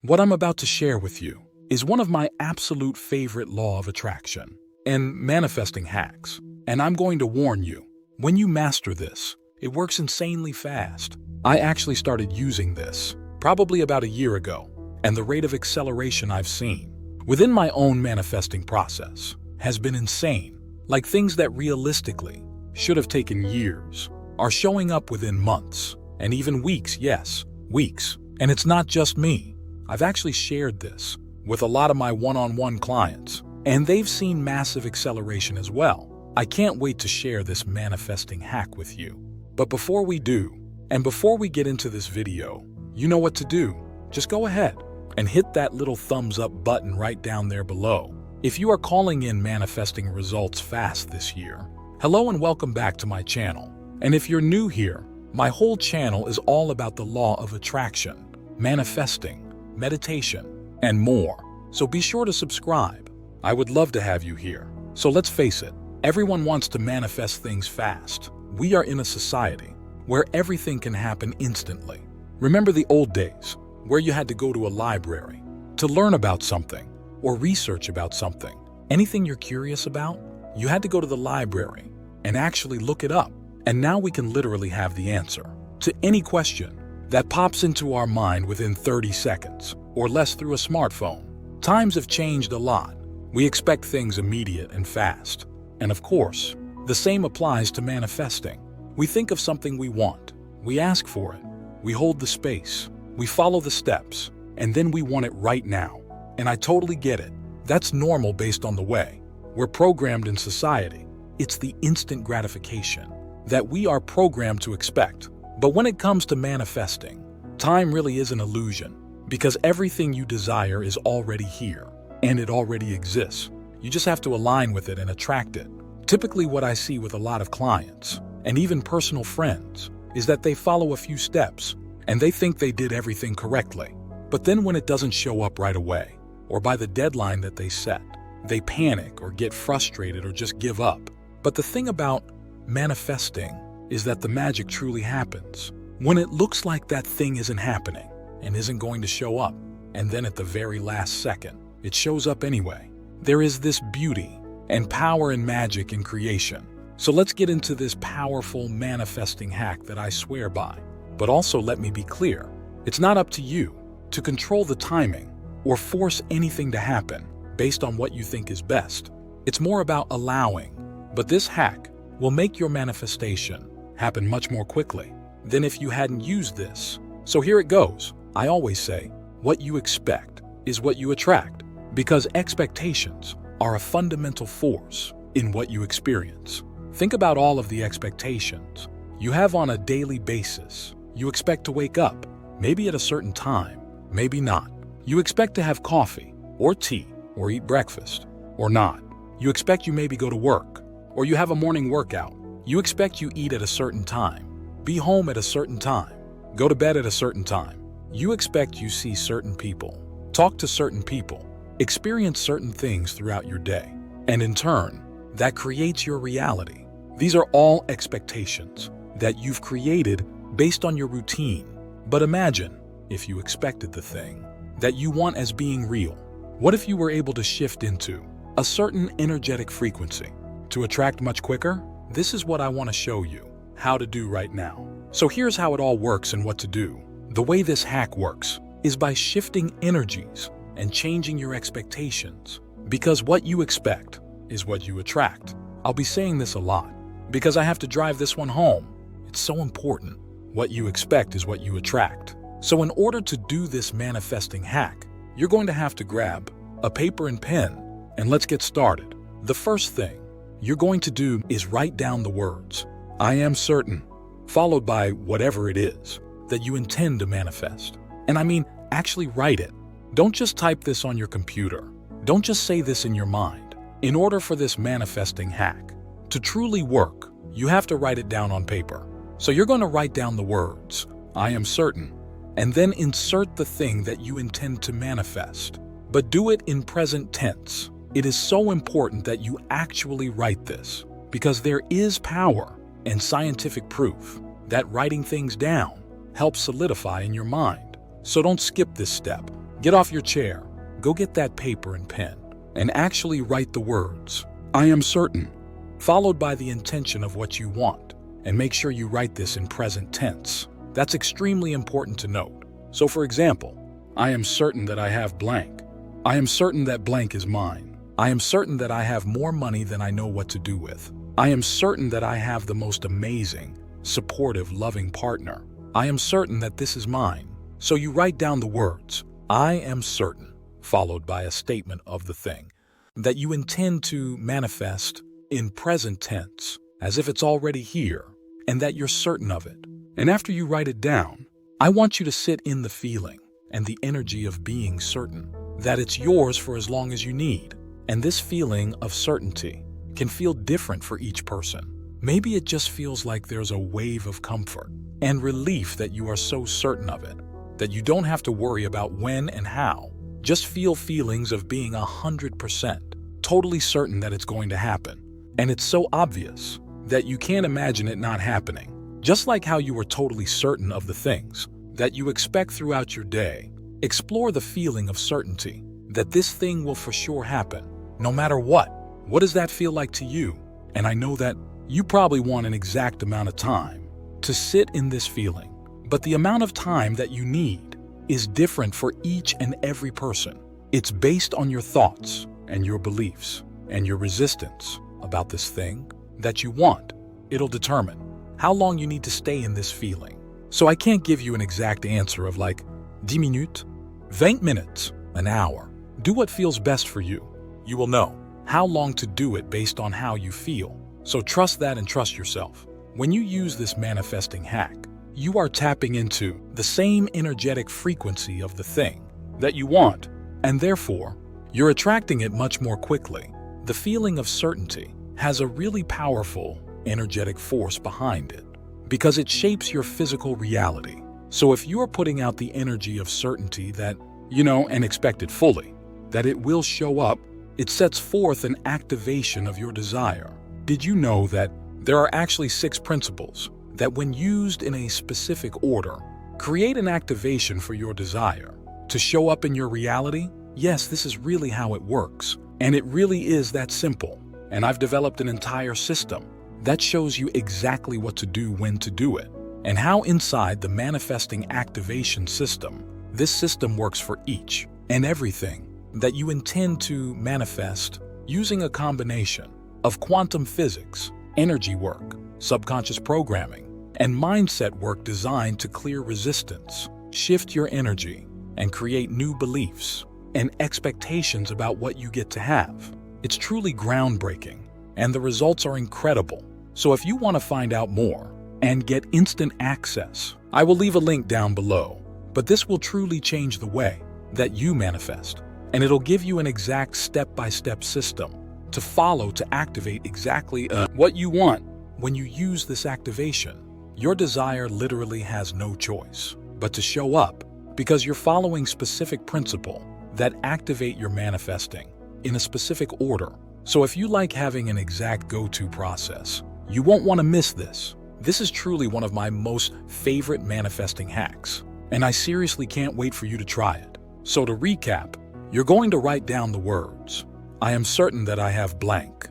What I'm about to share with you is one of my absolute favorite law of attraction and manifesting hacks. And I'm going to warn you, when you master this, it works insanely fast. I actually started using this probably about a year ago, and the rate of acceleration I've seen within my own manifesting process has been insane. Like things that realistically should have taken years are showing up within months and even weeks, yes, weeks. And it's not just me. I've actually shared this with a lot of my one-on-one clients, and they've seen massive acceleration as well. I can't wait to share this manifesting hack with you. But before we do, and before we get into this video, you know what to do. Just go ahead and hit that little thumbs up button right down there below. If you are calling in manifesting results fast this year, hello and welcome back to my channel. And if you're new here, my whole channel is all about the law of attraction, manifesting, meditation, and more. So be sure to subscribe. I would love to have you here. So let's face it, everyone wants to manifest things fast. We are in a society where everything can happen instantly. Remember the old days where you had to go to a library to learn about something or research about something. Anything you're curious about, you had to go to the library and actually look it up. And now we can literally have the answer to any question that pops into our mind within 30 seconds or less through a smartphone. Times have changed a lot. We expect things immediate and fast. And of course, the same applies to manifesting. We think of something we want, we ask for it, we hold the space, we follow the steps, and then we want it right now. And I totally get it. That's normal based on the way we're programmed in society. It's the instant gratification that we are programmed to expect. But when it comes to manifesting, time really is an illusion because everything you desire is already here and it already exists. You just have to align with it and attract it. Typically what I see with a lot of clients and even personal friends is that they follow a few steps and they think they did everything correctly. But then when it doesn't show up right away or by the deadline that they set, they panic or get frustrated or just give up. But the thing about manifesting is that the magic truly happens when it looks like that thing isn't happening and isn't going to show up, and then at the very last second, it shows up anyway. There is this beauty and power and magic in creation. So let's get into this powerful manifesting hack that I swear by. But also let me be clear, it's not up to you to control the timing or force anything to happen based on what you think is best. It's more about allowing. But this hack will make your manifestation happen much more quickly than if you hadn't used this. So here it goes. I always say, what you expect is what you attract, because expectations are a fundamental force in what you experience. Think about all of the expectations you have on a daily basis. You expect to wake up, maybe at a certain time, maybe not. You expect to have coffee or tea or eat breakfast or not. You expect you maybe go to work or you have a morning workout. You expect you eat at a certain time, be home at a certain time, go to bed at a certain time. You expect you see certain people, talk to certain people, experience certain things throughout your day. And in turn, that creates your reality. These are all expectations that you've created based on your routine. But imagine if you expected the thing that you want as being real. What if you were able to shift into a certain energetic frequency to attract much quicker? This is what I want to show you how to do right now. So here's how it all works and what to do. The way this hack works is by shifting energies and changing your expectations, because what you expect is what you attract. I'll be saying this a lot because I have to drive this one home. It's so important. What you expect is what you attract. So in order to do this manifesting hack, you're going to have to grab a paper and pen, and let's get started. The first thing you're going to do is write down the words, I am certain, followed by whatever it is that you intend to manifest. And I mean, actually write it. Don't just type this on your computer. Don't just say this in your mind. In order for this manifesting hack to truly work, you have to write it down on paper. So you're going to write down the words, I am certain, and then insert the thing that you intend to manifest. But do it in present tense. It is so important that you actually write this, because there is power and scientific proof that writing things down helps solidify in your mind. So don't skip this step. Get off your chair, go get that paper and pen, and actually write the words, "I am certain," followed by the intention of what you want. And make sure you write this in present tense. That's extremely important to note. So for example, I am certain that I have blank. I am certain that blank is mine. I am certain that I have more money than I know what to do with. I am certain that I have the most amazing, supportive, loving partner. I am certain that this is mine. So you write down the words, "I am certain," followed by a statement of the thing that you intend to manifest in present tense, as if it's already here, and that you're certain of it. And after you write it down, I want you to sit in the feeling and the energy of being certain that it's yours for as long as you need. And this feeling of certainty can feel different for each person. Maybe it just feels like there's a wave of comfort and relief that you are so certain of it, that you don't have to worry about when and how. Just feel feelings of being 100% totally certain that it's going to happen. And it's so obvious that you can't imagine it not happening. Just like how you were totally certain of the things that you expect throughout your day, explore the feeling of certainty that this thing will for sure happen, no matter what. What does that feel like to you? And I know that you probably want an exact amount of time to sit in this feeling, but the amount of time that you need is different for each and every person. It's based on your thoughts and your beliefs and your resistance about this thing that you want. It'll determine how long you need to stay in this feeling. So I can't give you an exact answer of like 10 minutes, 20 minutes, an hour. Do what feels best for you. You will know how long to do it based on how you feel. So trust that and trust yourself. When you use this manifesting hack, you are tapping into the same energetic frequency of the thing that you want, and therefore, you're attracting it much more quickly. The feeling of certainty has a really powerful energetic force behind it because it shapes your physical reality. So if you're putting out the energy of certainty that, and expect it fully, that it will show up, it sets forth an activation of your desire. Did you know that there are actually 6 principles that, when used in a specific order, create an activation for your desire to show up in your reality? Yes, this is really how it works. And it really is that simple. And I've developed an entire system that shows you exactly what to do when to do it, and how inside the manifesting activation system, this system works for each and everything that you intend to manifest using a combination of quantum physics, energy work, subconscious programming, and mindset work designed to clear resistance, shift your energy, and create new beliefs and expectations about what you get to have. It's truly groundbreaking, and the results are incredible. So if you want to find out more and get instant access, I will leave a link down below. But this will truly change the way that you manifest, and it'll give you an exact step-by-step system to follow to activate exactly what you want. When you use this activation, your desire literally has no choice but to show up, because you're following specific principles that activate your manifesting in a specific order. So if you like having an exact go-to process, you won't want to miss this. This is truly one of my most favorite manifesting hacks, and I seriously can't wait for you to try it. So to recap, you're going to write down the words, "I am certain that I have blank,"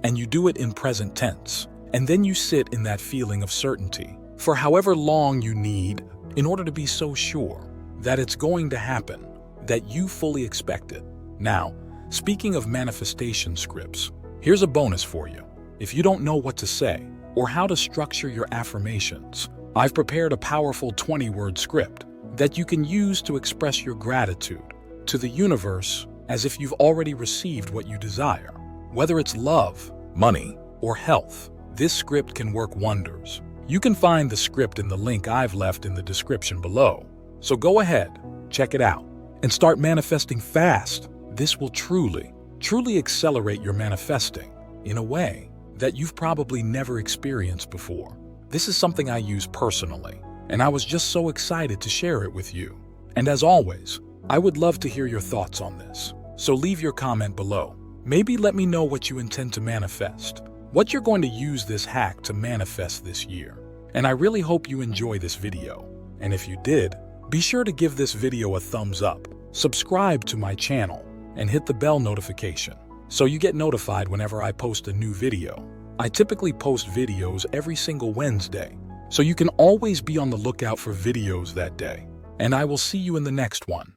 and you do it in present tense. And then you sit in that feeling of certainty for however long you need in order to be so sure that it's going to happen, that you fully expect it. Now, speaking of manifestation scripts, here's a bonus for you. If you don't know what to say or how to structure your affirmations, I've prepared a powerful 20-word script that you can use to express your gratitude to the universe as if you've already received what you desire. Whether it's love, money, or health, this script can work wonders. You can find the script in the link I've left in the description below. So go ahead, check it out, and start manifesting fast. This will truly accelerate your manifesting in a way that you've probably never experienced before. This is something I use personally, and I was just so excited to share it with you. And as always, I would love to hear your thoughts on this. So leave your comment below. Maybe let me know what you intend to manifest, what you're going to use this hack to manifest this year. And I really hope you enjoy this video. And if you did, be sure to give this video a thumbs up Subscribe to my channel and hit the bell notification so you get notified whenever I post a new video. I typically post videos every single Wednesday, so you can always be on the lookout for videos that day. And I will see you in the next one.